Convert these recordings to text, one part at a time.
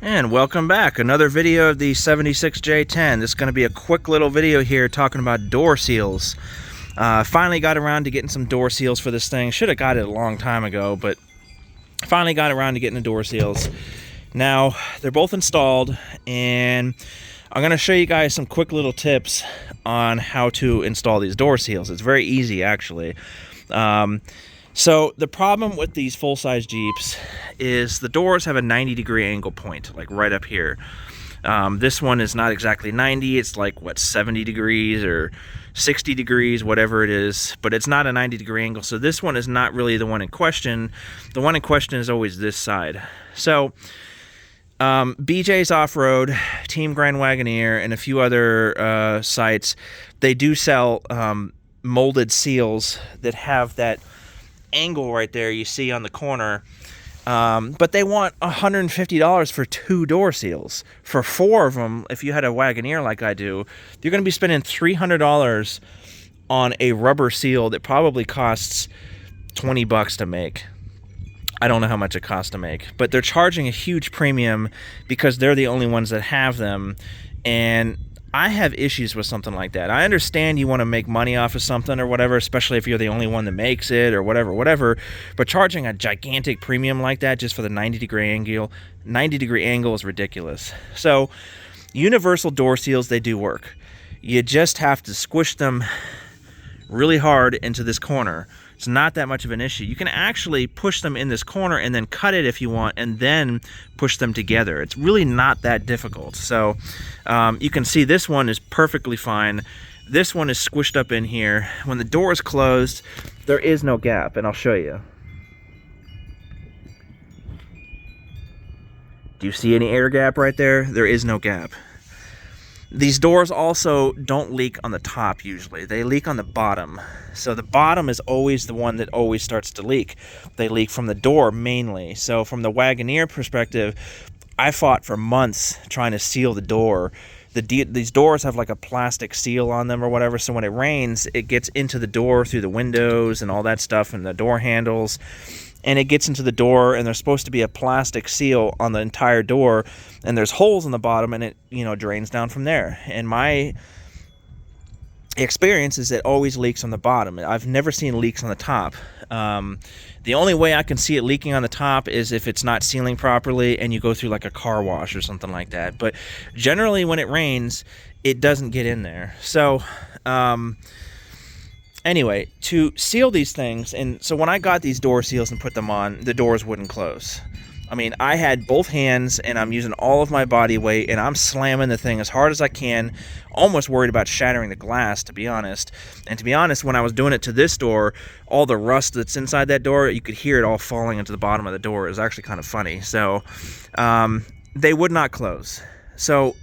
And welcome back. Another video of the 76J10. This is going to be a quick little video here talking about door seals. Finally got around to getting some door seals for this thing. Should have got it a long time ago, but finally got around to getting the door seals. Now, they're both installed, and I'm going to show you guys some quick little tips on how to install these door seals. It's very easy, actually. So the problem with these full-size Jeeps is the doors have a 90-degree angle point, like right up here. This one is not exactly 90, it's like, what, 70 degrees or 60 degrees, whatever it is, but it's not a 90-degree angle, so this one is not really the one in question. The one in question is always this side. So, BJ's Off-Road, Team Grand Wagoneer, and a few other sites, they do sell molded seals that have that angle right there you see on the corner, but they want $150 for 2 door seals. For 4 of them, if you had a Wagoneer like I do, you're going to be spending $300 on a rubber seal that probably costs $20 to make. I don't know how much it costs to make, but they're charging a huge premium because they're the only ones that have them, and I have issues with something like that. I understand you want to make money off of something or whatever, especially if you're the only one that makes it or whatever, but charging a gigantic premium like that just for the 90-degree angle is ridiculous. So, universal door seals, they do work. You just have to squish them really hard into this corner. It's not that much of an issue. You can actually push them in this corner and then cut it if you want, and then push them together. It's really not that difficult. So you can see this one is perfectly fine. This one is squished up in here. When the door is closed, there is no gap, and I'll show you. Do you see any air gap right there? There is no gap. These doors also don't leak on the top usually. They leak on the bottom. So the bottom is always the one that always starts to leak. They leak from the door mainly. So from the Wagoneer perspective, I fought for months trying to seal the door. These doors have like a plastic seal on them or whatever, so when it rains, it gets into the door through the windows and all that stuff and the door handles. And it gets into the door, and there's supposed to be a plastic seal on the entire door, and there's holes in the bottom, and it, drains down from there. And my experience is it always leaks on the bottom. I've never seen leaks on the top. The only way I can see it leaking on the top is if it's not sealing properly and you go through like a car wash or something like that. But generally when it rains, it doesn't get in there. So, anyway, to seal these things, and so when I got these door seals and put them on, the doors wouldn't close. I mean, I had both hands, and I'm using all of my body weight, and I'm slamming the thing as hard as I can, almost worried about shattering the glass, to be honest. And to be honest, when I was doing it to this door, all the rust that's inside that door, you could hear it all falling into the bottom of the door. It was actually kind of funny. So, they would not close. So,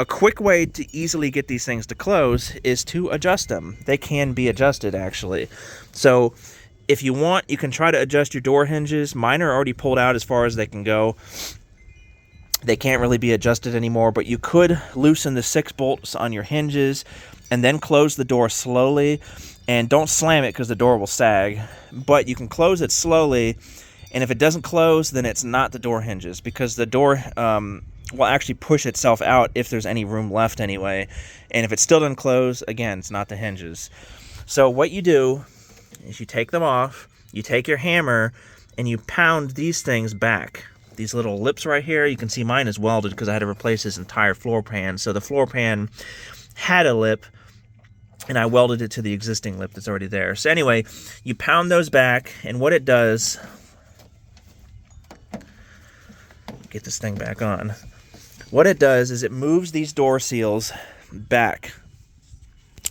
a quick way to easily get these things to close is to adjust them. They can be adjusted, actually. So, if you want, you can try to adjust your door hinges. Mine are already pulled out as far as they can go. They can't really be adjusted anymore, but you could loosen the 6 bolts on your hinges and then close the door slowly. And don't slam it because the door will sag. But you can close it slowly, and if it doesn't close, then it's not the door hinges, because the door will actually push itself out if there's any room left anyway. And if it still doesn't close, again, it's not the hinges. So what you do is you take them off, you take your hammer, and you pound these things back. These little lips right here, you can see mine is welded because I had to replace this entire floor pan. So the floor pan had a lip, and I welded it to the existing lip that's already there. So anyway, you pound those back, and what it does, get this thing back on. What it does is it moves these door seals back.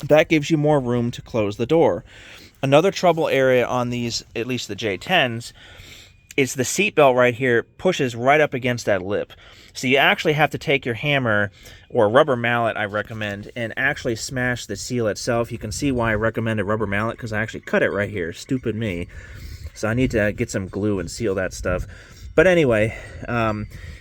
That gives you more room to close the door. Another trouble area on these, at least the J10s, is the seatbelt right here pushes right up against that lip. So you actually have to take your hammer, or a rubber mallet I recommend, and actually smash the seal itself. You can see why I recommend a rubber mallet, because I actually cut it right here. Stupid me. So I need to get some glue and seal that stuff. But anyway,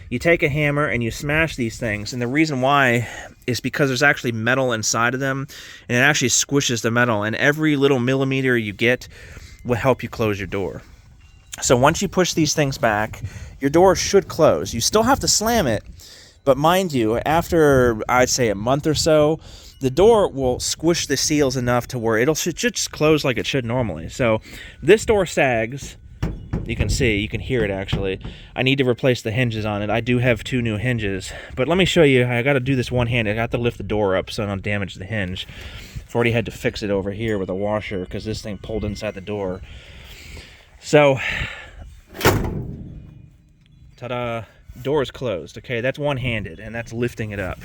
you take a hammer and you smash these things, and the reason why is because there's actually metal inside of them, and it actually squishes the metal, and every little millimeter you get will help you close your door. So once you push these things back, your door should close. You still have to slam it, but mind you, after I'd say a month or so, the door will squish the seals enough to where should just close like it should normally. So this door sags. You can see, you can hear it actually. I need to replace the hinges on it. I do have 2 new hinges, but let me show you. I got to do this one-handed. I got to lift the door up so I don't damage the hinge. I've already had to fix it over here with a washer because this thing pulled inside the door. So, ta-da, door is closed. Okay, that's one-handed, and that's lifting it up.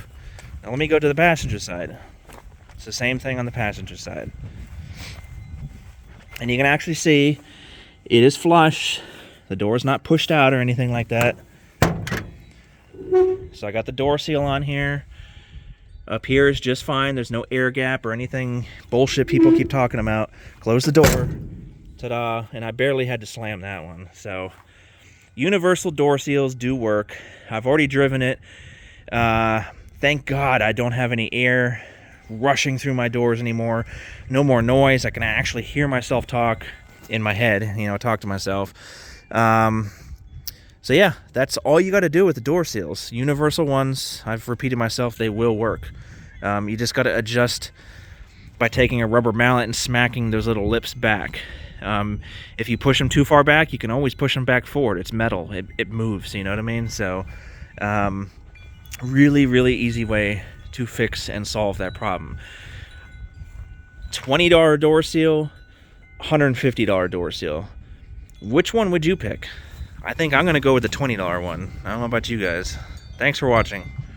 Now let me go to the passenger side. It's the same thing on the passenger side. And you can actually see it is flush. The door is not pushed out or anything like that. So I got the door seal on here. Up here is just fine. There's no air gap or anything bullshit people keep talking about. Close the door. Ta-da. And I barely had to slam that one. So universal door seals do work. I've already driven it. Thank God I don't have any air rushing through my doors anymore. No more noise. I can actually hear myself talk in my head, talk to myself. So yeah, that's all you got to do with the door seals. Universal ones, I've repeated myself, they will work. You just got to adjust by taking a rubber mallet and smacking those little lips back. If you push them too far back, you can always push them back forward. It's metal. It moves, you know what I mean? So really, really easy way to fix and solve that problem. $20 door seal, $150 door seal. Which one would you pick? I think I'm going to go with the $20 one. I don't know about you guys. Thanks for watching.